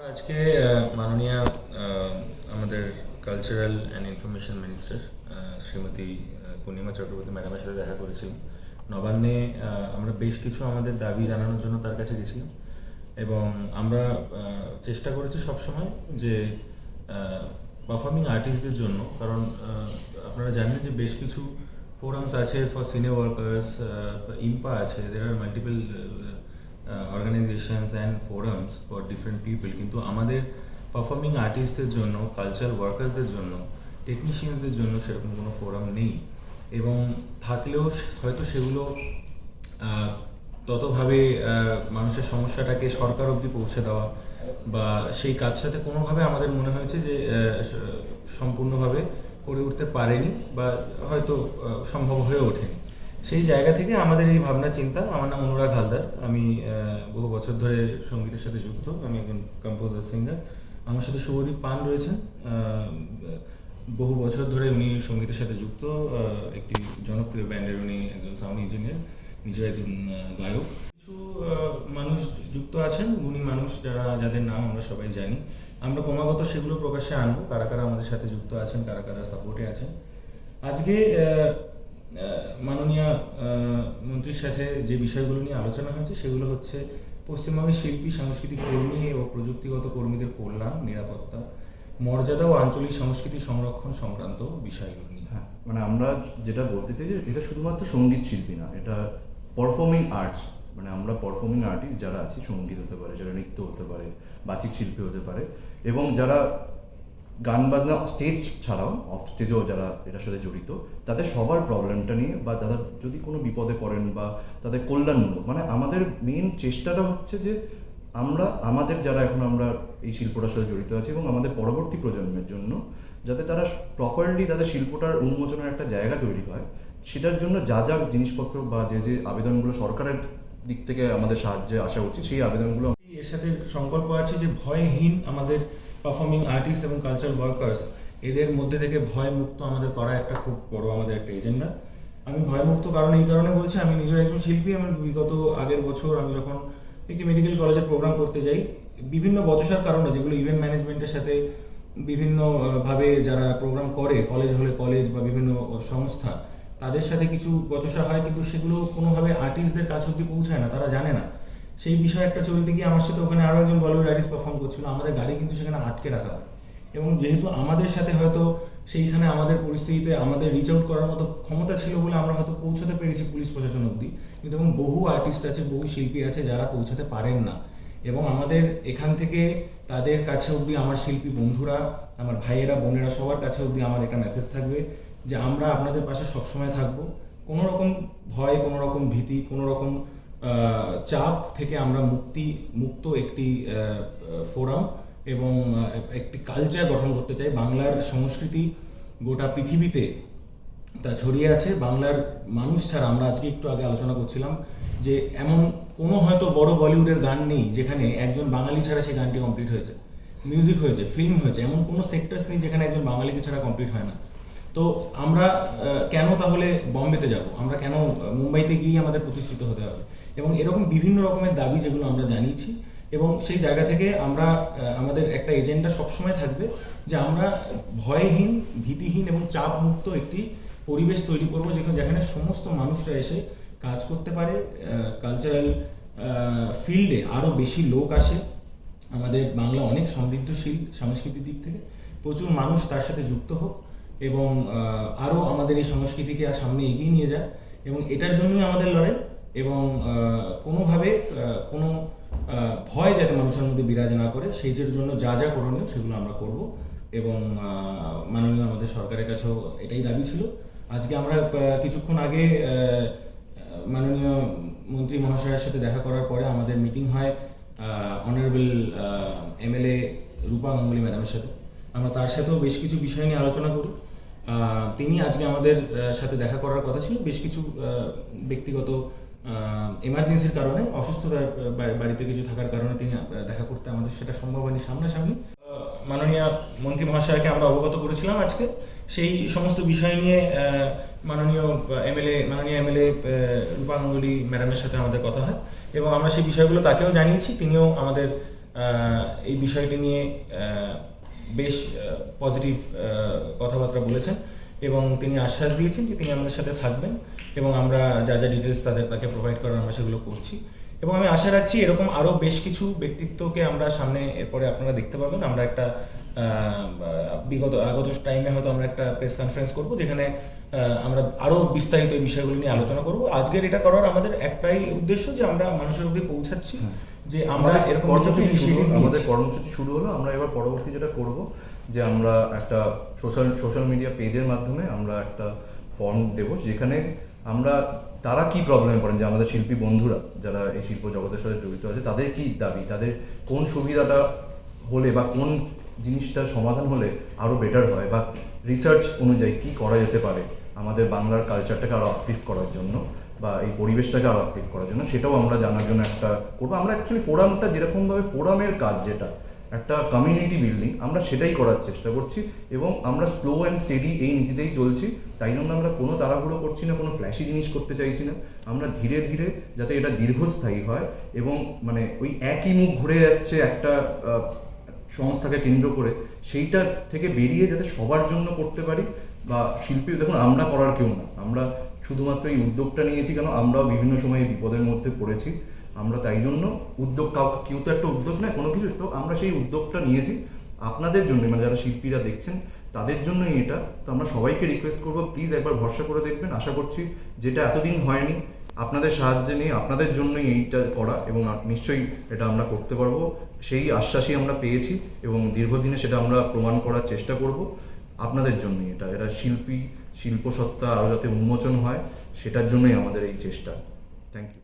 আজকে মাননীয় আমাদের cultural and information minister Shrimati Purnima Chakraborty ম্যাডামের সাথে দেখা করেছিলাম। নবান্নে আমরা বেশ কিছু আমাদের দাবি জানানোর জন্য তার কাছে গেছিলাম এবং আমরা চেষ্টা করেছি সবসময় যে পারফর্মিং আর্টিস্টদের জন্য, কারণ আপনারা জানেন যে বেশ কিছু ফোরামস আছে ফর সিনিয়র ওয়ার্কার্স, ইম্পা আছে, দের আর multiple organizations and forums for different people, কিন্তু আমাদের পারফর্মিং আর্টিস্টদের জন্য, কালচারাল ওয়ার্কার্সদের জন্য, টেকনিশিয়ানসদের জন্য সেরকম কোনো ফোরাম নেই এবং থাকলেও হয়তো সেগুলো ততভাবে মানুষের সমস্যাটাকে সরকার অবধি পৌঁছে দেওয়া বা সেই কাজটাতে কোনোভাবে আমাদের মনে হয়েছে যে সম্পূর্ণভাবে করে উঠতে পারেনি বা হয়তো সম্ভব হয়ে ওঠেনি। সেই জায়গা থেকে আমাদের এই ভাবনা চিন্তা। আমার নাম অনুরাগ হালদার, আমি বহু বছর ধরে সঙ্গীতের সাথে যুক্ত, আমি একজন কম্পোজার সিঙ্গার। আমার সাথে শুভদীপ পান রয়েছেন, বহু বছর ধরে উনি সঙ্গীতের সাথে যুক্ত, একটি জনপ্রিয় ব্যান্ডের উনি একজন সাউন্ড ইঞ্জিনিয়ার, নিজেও একজন গায়ক। কিছু মানুষ যুক্ত আছেন, গুণী মানুষ যাদের নাম আমরা সবাই জানি। আমরা ক্রমাগত সেগুলো প্রকাশ্যে আনবো, কারা কারা আমাদের সাথে যুক্ত আছেন, কারা কারা সাপোর্টে আছেন। আজকে মাননীয় মন্ত্রীর সাথে যে বিষয়গুলো নিয়ে আলোচনা হয়েছে সেগুলো হচ্ছে পশ্চিমবঙ্গের শিল্পী, সাংস্কৃতিক কর্মী ও প্রযুক্তিগত কর্মীদের কল্যাণ, নিরাপত্তা, মর্যাদা ও আঞ্চলিক সংস্কৃতি সংরক্ষণ সংক্রান্ত বিষয়গুলো নিয়ে। হ্যাঁ, মানে আমরা যেটা বলতে চাই যে এটা শুধুমাত্র সঙ্গীত শিল্পী না, এটা পারফর্মিং আর্টস। মানে আমরা পারফর্মিং আর্টিস্ট যারা আছি, সঙ্গীত হতে পারে, যারা নৃত্য হতে পারে, বাচিক শিল্পী হতে পারে, এবং যারা গান বাজনা স্টেজ ছাড়াও অফ স্টেজেও যারা এটার সাথে জড়িত, তাদের সবার প্রবলেমটা নিয়ে বা তারা যদি কোনো বিপদে পড়েন বা তাদের কল্যাণমূলক, মানে আমাদের মেন চেষ্টাটা হচ্ছে যে আমরা আমাদের যারা এখন আমরা এই শিল্পটার সাথে জড়িত আছি এবং আমাদের পরবর্তী প্রজন্মের জন্য যাতে তারা প্রপারলি তাদের শিল্পটার উন্মোচনের একটা জায়গা তৈরি হয়, সেটার জন্য যা যা জিনিসপত্র বা যে যে আবেদনগুলো সরকারের দিক থেকে আমাদের সাহায্যে আসা উচিত, সেই আবেদনগুলো এর সাথে সংকল্প আছে যে ভয়হীন আমাদের পারফর্মিং আর্টিস্ট এবং কালচারাল ওয়ার্কার্স, এদের মধ্যে থেকে ভয় মুক্ত আমাদের করা একটা খুব বড় আমাদের একটা এজেন্ডা। আমি ভয়মুক্ত কারণ এই কারণে বলছি, আমি নিজেও একজন শিল্পী। আমার বিগত আগের বছর আমি যখন একটি মেডিকেল কলেজের প্রোগ্রাম করতে যাই, বিভিন্ন বচসার কারণে, যেগুলো ইভেন্ট ম্যানেজমেন্টের সাথে বিভিন্নভাবে যারা প্রোগ্রাম করে, কলেজ হলে কলেজ বা বিভিন্ন সংস্থা, তাদের সাথে কিছু বচসা হয়, কিন্তু সেগুলো কোনোভাবে আর্টিস্টদের কাছ অব্দি পৌঁছায় না, তারা জানে না। সেই বিষয়ে একটা চলতে গিয়ে আমার সাথে ওখানে আরও একজন বলিউড আর্টিস্ট পারফর্ম করছিল, আমাদের গাড়ি কিন্তু সেখানে আটকে রাখা হয় এবং যেহেতু আমাদের সাথে হয়তো সেইখানে আমাদের পরিস্থিতিতে আমাদের রিচ আউট করার মতো ক্ষমতা ছিল বলে আমরা হয়তো পৌঁছাতে পেরেছি পুলিশ প্রশাসন অবধি, কিন্তু এবং বহু আর্টিস্ট আছে, বহু শিল্পী আছে যারা পৌঁছাতে পারেন না। এবং আমাদের এখান থেকে তাদের কাছে অবধি, আমার শিল্পী বন্ধুরা, আমার ভাইয়েরা, বোনেরা, সবার কাছে অবধি আমার একটা মেসেজ থাকবে যে আমরা আপনাদের পাশে সবসময় থাকবো। কোনো রকম ভয়, কোনো রকম ভীতি, কোনো রকম চাপ থেকে আমরা মুক্ত একটি ফোরাম এবং একটি কালচার গঠন করতে চাই। বাংলার সংস্কৃতি গোটা পৃথিবীতে তা ছড়িয়ে আছে। বাংলার মানুষ ছাড়া, আমরা আজকে একটু আগে আলোচনা করছিলাম যে এমন কোনো হয়তো বড় বলিউডের গান নেই যেখানে একজন বাঙালি ছাড়া সেই গানটি কমপ্লিট হয়েছে, মিউজিক হয়েছে, ফিল্ম হয়েছে, এমন কোনো সেক্টরস নেই যেখানে একজন বাঙালিকে ছাড়া কমপ্লিট হয় না। তো আমরা কেন তাহলে বম্বেতে যাব, আমরা কেন মুম্বাইতে গিয়ে আমাদের প্রতিষ্ঠিত হতে হবে? এবং এরকম বিভিন্ন রকমের দাবি যেগুলো আমরা জানিয়েছি, এবং সেই জায়গা থেকে আমরা আমাদের একটা এজেন্ডা সবসময় থাকবে যে আমরা ভয়হীন, ভীতিহীন এবং চাপ মুক্ত একটি পরিবেশ তৈরি করবো যেখানে সমস্ত মানুষরা এসে কাজ করতে পারে, কালচারাল ফিল্ডে আরও বেশি লোক আসে। আমাদের বাংলা অনেক সমৃদ্ধশীল সাংস্কৃতিক দিক থেকে, প্রচুর মানুষ তার সাথে যুক্ত হোক এবং আরও আমাদের এই সংস্কৃতিকে সামনে এগিয়ে নিয়ে যায়, এবং এটার জন্যই আমাদের লড়াই। এবং কোনোভাবে কোনো ভয় যাতে মানুষের মধ্যে বিরাজ না করে, সেইটার জন্য যা যা করণীয় সেগুলো আমরা করব। এবং মাননীয় আমাদের সরকারের কাছেও এটাই দাবি ছিল। আজকে আমরা কিছুক্ষণ আগে মাননীয় মন্ত্রী মহাশয়ের সাথে দেখা করার পরে আমাদের মিটিং হয় অনারেবল এমএলএ রূপা গাঙ্গুলি ম্যাডামের সাথে। আমরা তার সাথেও বেশ কিছু বিষয় নিয়ে আলোচনা করি। তিনি আজকে আমাদের সাথে দেখা করার কথা ছিল, বেশ কিছু ব্যক্তিগত এমার্জেন্সির কারণে, অসুস্থতার বাড়িতে কিছু থাকার কারণে তিনি দেখা করতে আমাদের সেটা সম্ভব হয়নি সামনাসামনি। মাননীয় মন্ত্রী মহাশয়কে আমরা অবগত করেছিলাম আজকে। সেই সমস্ত বিষয় নিয়ে মাননীয় এমএলএ রূপা গাঙ্গুলি ম্যাডামের সাথে আমাদের কথা হয় এবং আমরা সেই বিষয়গুলো তাকেও জানিয়েছি। তিনিও আমাদের এই বিষয়টি নিয়ে বেশ পজিটিভ কথাবার্তা বলেছেন এবং তিনি আশ্বাস দিয়েছেন যে তিনি আমাদের সাথে থাকবেন এবং আমরা যা যা ডিটেলস তাকে প্রোভাইড করার আমরা সেগুলো করছি এবং আমি আশা রাখছি এরকম আরও বেশ কিছু ব্যক্তিত্বকে আমরা সামনে এরপরে আপনারা দেখতে পাবেন। আমরা একটা আগত টাইমে হয়তো আমরা একটা প্রেস কনফারেন্স করব যেখানে আমরা আরও বিস্তারিত এই বিষয়গুলো নিয়ে আলোচনা করব। আজকের এটা করার আমাদের একটাই উদ্দেশ্য যে আমরা মানুষের অব্দি পৌঁছাচ্ছি, যে আমরা এরকম আমাদের কর্মসূচি শুরু হলো। আমরা এবার পরবর্তী যেটা করব যে আমরা একটা সোশ্যাল মিডিয়া পেজের মাধ্যমে আমরা একটা ফর্ম দেব যেখানে আমরা তারা কি প্রবলেমে পড়েন, যে আমাদের শিল্পী বন্ধুরা যারা এই শিল্প জগতের সাথে জড়িত আছে তাদের কি দাবি, তাদের কোন সুবিধাটা হলে বা কোন জিনিসটা সমাধান হলে আরও বেটার হয়, বা রিসার্চ অনুযায়ী কি করা যেতে পারে আমাদের বাংলার কালচারটাকে আরও আপলিফ্ট করার জন্য বা এই পরিবেশটাকে আরও আপলিফ্ট করার জন্য, সেটাও আমরা জানার জন্য একটা করবো। আমরা অ্যাকচুয়ালি ফোরামটা যেরকমভাবে ফোরামের কাজ যেটা একটা কমিউনিটি বিল্ডিং, আমরা সেটাই করার চেষ্টা করছি এবং আমরা স্লো অ্যান্ড স্টেডি এই নীতিতেই চলছি। তাই জন্য আমরা কোনো তাড়াহুড়ো করছি না, কোনো ফ্ল্যাশি জিনিস করতে চাইছি না। আমরা ধীরে ধীরে যাতে এটা দীর্ঘস্থায়ী হয় এবং মানে ওই একই মুখ ঘুরে যাচ্ছে একটা সংস্থাকে কেন্দ্র করে, সেইটার থেকে বেরিয়ে যাতে সবার জন্য করতে পারি। বা শিল্পী দেখুন, আমরা করার কেউ না, আমরা শুধুমাত্র এই উদ্যোগটা নিয়েছি কেন, আমরাও বিভিন্ন সময় বিপদের মধ্যে পড়েছি। আমরা তাই জন্য কেউ তো একটা উদ্যোগ নেয় কোনো কিছু, তো আমরা সেই উদ্যোগটা নিয়েছি আপনাদের জন্য, মানে যারা শিল্পীরা দেখছেন তাদের জন্যই এটা। তো আমরা সবাইকে রিকোয়েস্ট করবো, প্লিজ একবার ভরসা করে দেখবেন। আশা করছি যেটা এতদিন হয়নি, আপনাদের সাহায্যে নিয়ে আপনাদের জন্যই এইটা করা, এবং নিশ্চয়ই এটা আমরা করতে পারবো সেই আশ্বাসই আমরা পেয়েছি এবং দীর্ঘদিনে সেটা আমরা প্রমাণ করার চেষ্টা করব আপনাদের জন্যই। এটা শিল্পী শিল্পসত্তা আরও যাতে উন্মোচন হয় সেটার জন্যই আমাদের এই চেষ্টা। Thank you.